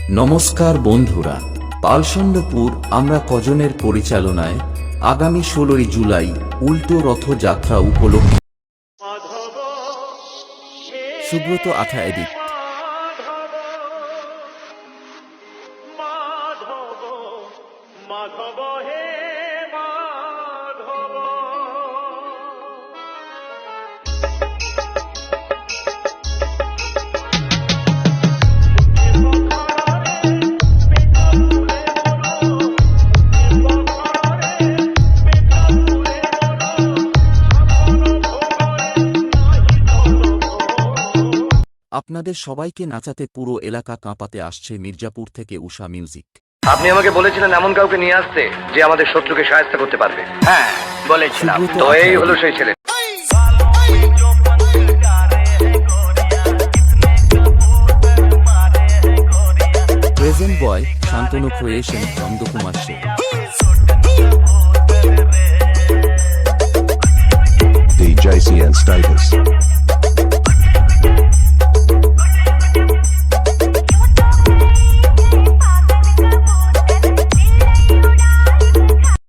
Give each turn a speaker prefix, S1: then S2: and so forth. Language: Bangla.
S1: নমস্কার বন্ধুরা, পালসন্দপুর আমরা কজনের পরিচালনায় আগামী 16ই জুলাই উল্টো রথযাত্রা উপলক্ষে সুব্রত আঠা এডিট। আপনাদের সবাইকে নাচাতে পুরো এলাকা কাঁপাতে আসছে মির্জাপুর থেকে উষা মিউজিক।
S2: আপনি আমাকে বলেছিলেন এমন কাউকে নিয়ে আসতে যে আমাদের শত্রুকে সাহায্য করতে পারবে। হ্যাঁ বলেছিলাম, তো এই হলো সেই ছেলে।
S1: প্রেজেন্ট বয় শান্তনু ক্রিয়েশন, নন্দকুমার সে।
S3: DJCN status.